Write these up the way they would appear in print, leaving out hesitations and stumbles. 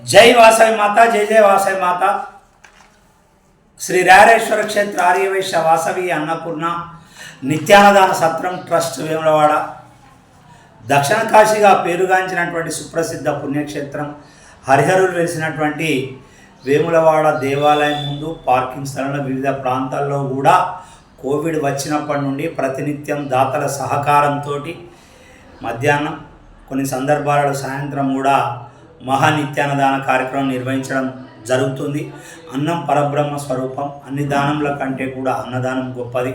जय वासवी माता, जय जय वासवी माता। श्री रायरेश्वर क्षेत्र आर्यवैश्य वासवी अन्नपूर्ण नित्यानदान सत्रम ट्रस्ट वेमुलवाड़ दक्षिण काशीगा पेरुगांचिनटुवंटि सुप्रसिद्ध पुण्यक्षेत्रम हरिहरुलु वेलिसिनटुवंटि वेमुलवाड़ देवालయం ముందు పార్కింగ్ స్థలంలో వివిధ ప్రాంతాల్లో కూడా కోవిడ్ వచ్చినప్పటి నుండి ప్రతినిత్యం దాతల సహకారంతో మధ్యాహ్నం కొన్ని సందర్భాలలో సాయంత్రం కూడా మహానిత్యానదాన కార్యక్రమం నిర్వహించడం జరుగుతుంది. అన్నం పరబ్రహ్మ స్వరూపం, అన్ని దానముల కంటే కూడా అన్నదానం గొప్పది.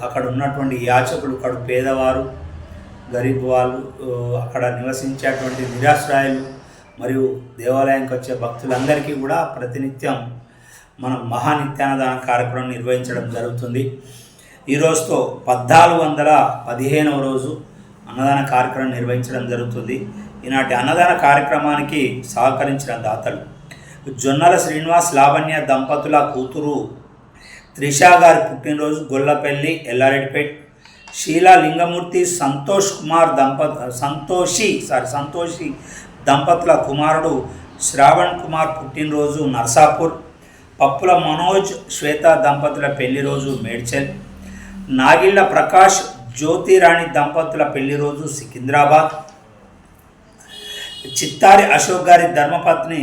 అక్కడ ఉన్నటువంటి యాచకులు, పేదవారు, గరీబ్ వాళ్ళు, అక్కడ నివసించేటువంటి నిరాశ్రాయులు మరియు దేవాలయానికి వచ్చే భక్తులందరికీ కూడా ప్రతినిత్యం మనం మహానిత్యానదాన కార్యక్రమం నిర్వహించడం జరుగుతుంది. ఈ రోజుతో 1415వ రోజు అన్నదాన కార్యక్రమం నిర్వహించడం జరుగుతుంది. ఈనాటి అన్నదాన కార్యక్రమానికి సహకరించిన దాతలు జొన్నల శ్రీనివాస్ లావణ్య దంపతుల కూతురు త్రిషా గారి పుట్టినరోజు గొల్లపల్లి ఎల్లారెడ్డిపేట్, షీలా లింగమూర్తి సంతోషి దంపతుల కుమారుడు శ్రావణ్ కుమార్ పుట్టినరోజు నర్సాపూర్, పప్పుల మనోజ్ శ్వేత దంపతుల పెళ్లి రోజు మేడ్చల్, నాగిళ్ళ ప్రకాష్ జ్యోతిరాణి దంపతుల పెళ్లి రోజు సికింద్రాబాద్, చిత్తారి అశోక్ గారి ధర్మపత్ని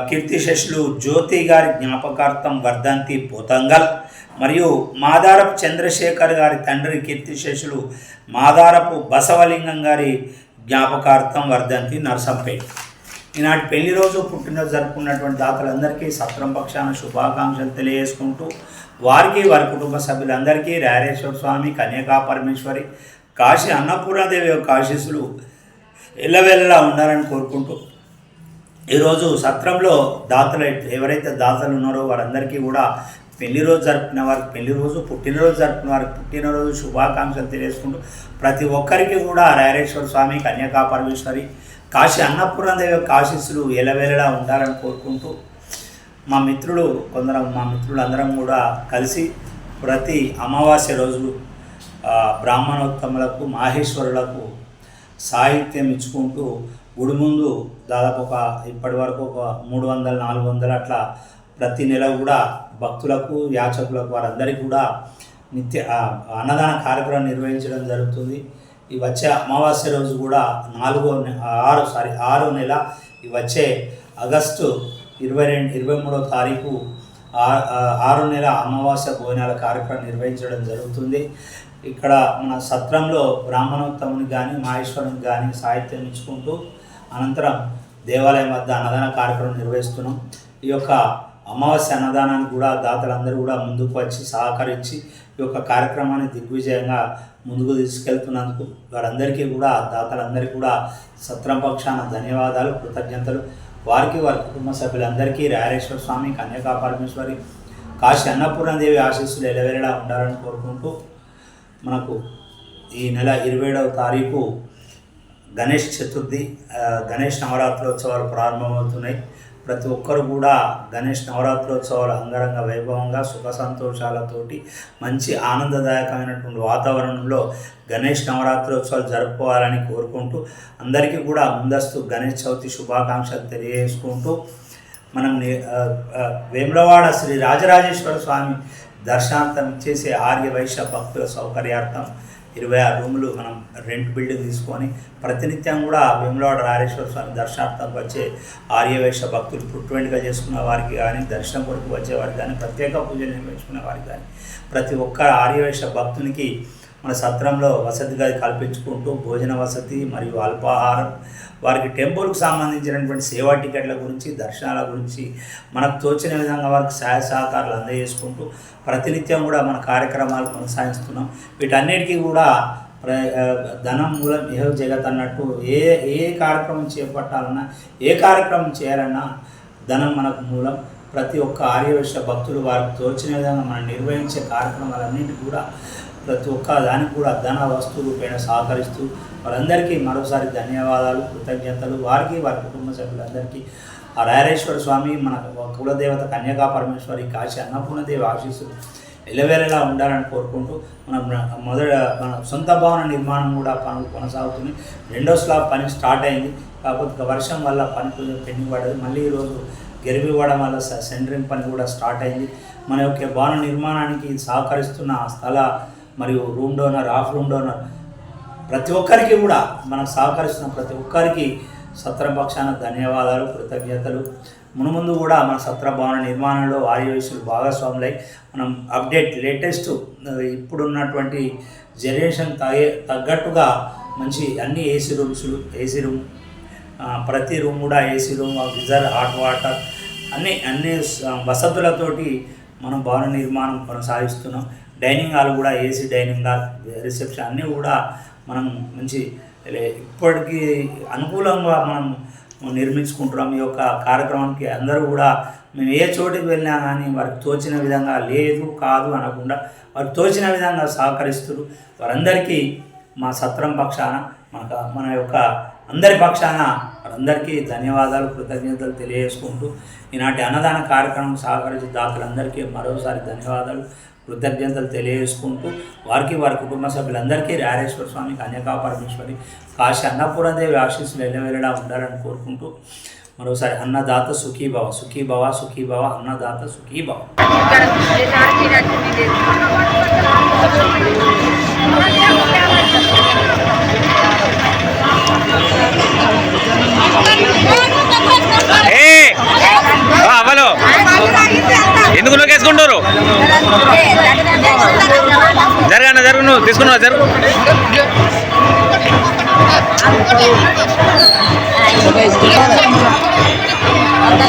కీర్తిశేషులు జ్యోతి గారి జ్ఞాపకార్థం వర్ధంతి పోతంగల్ మరియు మాదారపు చంద్రశేఖర్ గారి తండ్రి కీర్తిశేషులు మాదారపు బసవలింగం గారి జ్ఞాపకార్థం వర్ధంతి నర్సంపేట్. ఈనాటి పెళ్లి రోజు పుట్టినరోజు జరుపుకున్నటువంటి దాతలందరికీ సత్రం పక్షాన శుభాకాంక్షలు తెలియజేసుకుంటూ వారికి, వారి కుటుంబ సభ్యులందరికీ రాయరేశ్వర స్వామి, కన్యకా పరమేశ్వరి, కాశీ అన్నపూర్ణాదేవి యొక్క ఆశీస్సులు ఎల్లవేళలా ఉండాలని కోరుకుంటూ ఈరోజు సత్రంలో దాతలు ఎవరైతే దాతలు ఉన్నారో వారందరికీ కూడా పెళ్లి రోజు జరుపుకున్న వారికి పెళ్లి రోజు, పుట్టినరోజు జరుపుకున్న వారికి పుట్టినరోజు శుభాకాంక్షలు తెలియజేసుకుంటూ ప్రతి ఒక్కరికి కూడా రాయరేశ్వర స్వామి, కన్యకా పరమేశ్వరి, కాశీ అన్నపూర్ణాదేవి యొక్క ఆశీస్సులు ఎల్లవేళలా ఉండాలని కోరుకుంటూ మా మిత్రులందరం కూడా కలిసి ప్రతి అమావాస్య రోజు బ్రాహ్మణోత్తములకు, మాహేశ్వరులకు సాహిత్యం ఇచ్చుకుంటూ గుడి ముందు దాదాపు ఇప్పటి వరకు ఒక 300-400 అట్లా ప్రతి నెల కూడా భక్తులకు, యాచకులకు వారందరికీ కూడా అన్నదాన కార్యక్రమం నిర్వహించడం జరుగుతుంది. ఈ వచ్చే అమావాస్య రోజు కూడా 6 నెల ఈ వచ్చే ఆగస్టు 23వ తారీఖు 6 నెల అమావాస్య భోజనాల కార్యక్రమం నిర్వహించడం జరుగుతుంది. ఇక్కడ మన సత్రంలో బ్రాహ్మణోత్తమునికి కానీ, మహేశ్వరునికి కానీ సాహిత్యం ఇచ్చుకుంటూ అనంతరం దేవాలయం వద్ద అన్నదాన కార్యక్రమం నిర్వహిస్తున్నాం. ఈ యొక్క అమావాస్య అన్నదానానికి కూడా దాతలందరూ కూడా ముందుకు వచ్చి సహకరించి ఈ యొక్క కార్యక్రమాన్ని దిగ్విజయంగా ముందుకు తీసుకెళ్తున్నందుకు వారందరికీ కూడా, దాతలందరికీ కూడా సత్రం పక్షాన ధన్యవాదాలు, కృతజ్ఞతలు. వారికి, వారి కుటుంబ సభ్యులందరికీ రాయరేశ్వర స్వామి, కన్యకా పరమేశ్వరి, కాశీ అన్నపూర్ణాదేవి ఆశీస్సులు ఎలవేళలా ఉండాలని కోరుకుంటూ మనకు ఈ నెల 27వ తారీఖు గణేష్ చతుర్థి, గణేష్ నవరాత్రోత్సవాలు ప్రారంభమవుతున్నాయి. ప్రతి ఒక్కరు కూడా గణేష్ నవరాత్రోత్సవాలు అంగరంగ వైభవంగా సుఖ సంతోషాలతోటి మంచి ఆనందదాయకమైనటువంటి వాతావరణంలో గణేష్ నవరాత్రోత్సవాలు జరుపుకోవాలని కోరుకుంటూ అందరికీ కూడా ముందస్తు గణేష్ చవితి శుభాకాంక్షలు తెలియజేసుకుంటూ మనం వేములవాడ శ్రీ రాజరాజేశ్వర స్వామి దర్శనార్థం చేసే ఆర్యవైశ్య భక్తుల సౌకర్యార్థం 26 రూములు మనం రెంట్ బిల్డింగ్ తీసుకొని ప్రతినిత్యం కూడా వేములవాడ రాజేశ్వర స్వామి దర్శనార్థం వచ్చే ఆర్యవైశ్య భక్తులు పుట్టువెండుగా చేసుకున్న వారికి కానీ, దర్శనం కొరకు వచ్చేవారికి కానీ, ప్రత్యేక పూజలు నిర్వహించుకునే వారికి కానీ ప్రతి ఒక్క ఆర్యవైశ్య భక్తునికి మన సత్రంలో వసతి గది కల్పించుకుంటూ భోజన వసతి మరియు అల్పాహారం, వారికి టెంపుల్కి సంబంధించినటువంటి సేవా టికెట్ల గురించి, దర్శనాల గురించి మనకు తోచిన విధంగా వారికి సహాయ సహకారాలు అందజేసుకుంటూ ప్రతినిత్యం కూడా మన కార్యక్రమాలు కొనసాగిస్తున్నాం. వీటన్నిటికీ కూడా ధనం మూలం ఏహో జగత్ అన్నట్టు ఏ కార్యక్రమం చేపట్టాలన్నా, ఏ కార్యక్రమం చేయాలన్నా ధనం మనకు మూలం. ప్రతి ఒక్క ఆర్యవైశ్య భక్తులు వారికి తోచిన విధంగా మనం నిర్వహించే కార్యక్రమాలన్నింటినీ కూడా ప్రతి ఒక్క దానికి కూడా ధన వస్తు రూపేణ సహకరిస్తూ వారందరికీ మరోసారి ధన్యవాదాలు, కృతజ్ఞతలు. వారికి, వారి కుటుంబ సభ్యులందరికీ ఆ రాయరేశ్వర స్వామి, మన కులదేవత కన్యకా పరమేశ్వరి, కాశీ అన్నపూర్ణదేవి ఆశీస్సులు ఎల్లవేళలా ఉండాలని కోరుకుంటూ మన సొంత భవన నిర్మాణం కూడా పనులు కొనసాగుతుంది. రెండో స్లాబ్ పని స్టార్ట్ అయింది. కాకపోతే వర్షం వల్ల పని కొంచెం పెండింగ్ పడదు. మళ్ళీ ఈరోజు గెలిపి ఇవ్వడం వల్ల సెంటరింగ్ పని కూడా స్టార్ట్ అయింది. మన యొక్క భవన నిర్మాణానికి సహకరిస్తున్న స్థల మరియు room donor, of room donor ప్రతి ఒక్కరికి కూడా మనకు సహకరిస్తున్న ప్రతి ఒక్కరికి సత్రం పక్షాన ధన్యవాదాలు, కృతజ్ఞతలు. మునుముందు కూడా మన సత్ర భవన నిర్మాణంలో ఆర్యవైశ్యులు భాగస్వాములై మనం అప్డేట్ లేటెస్ట్ ఇప్పుడున్నటువంటి జనరేషన్ తగ్గట్టుగా మంచి అన్ని ఏసీ రూమ్ ప్రతి రూమ్ కూడా AC room, geyser, hot water అన్ని వసతులతోటి మనం భవన నిర్మాణం కొనసాగిస్తున్నాం. డైనింగ్ హాల్ కూడా ఏసీ డైనింగ్ హాల్, రిసెప్షన్ అన్నీ కూడా మనం మంచి ఇప్పటికీ అనుకూలంగా మనం నిర్మించుకుంటున్నాం. ఈ యొక్క కార్యక్రమానికి అందరూ కూడా మేము ఏ చోటికి వెళ్ళినా కానీ వారికి తోచిన విధంగా లేదు కాదు అనకుండా వారికి తోచిన విధంగా సహకరిస్తారు. వారందరికీ మా సత్రం పక్షాన మన యొక్క అందరి పక్షాన వారందరికీ ధన్యవాదాలు, కృతజ్ఞతలు తెలియజేసుకుంటూ ఈనాటి అన్నదాన కార్యక్రమం సహకరించే దాతలందరికీ మరోసారి ధన్యవాదాలు, కృతజ్ఞతలు తెలియజేసుకుంటూ వారికి వారి కుటుంబ సభ్యులందరికీ రాజేశ్వర స్వామి, కన్యకా పరమేశ్వరి, కాశీ అన్నపూర్ణదేవి ఆశీస్సులు ఎల్లవేళలా ఉండాలని కోరుకుంటూ మరోసారి అన్నదాత సుఖీభవ, సుఖీభవ, సుఖీభవ, అన్నదాత సుఖీభవ. అవ్వలో ఎందుకు నొక్కేసుకుంటారు? జరగన్న జరుగు, నువ్వు తీసుకున్నావు జరుగు.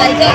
అయితే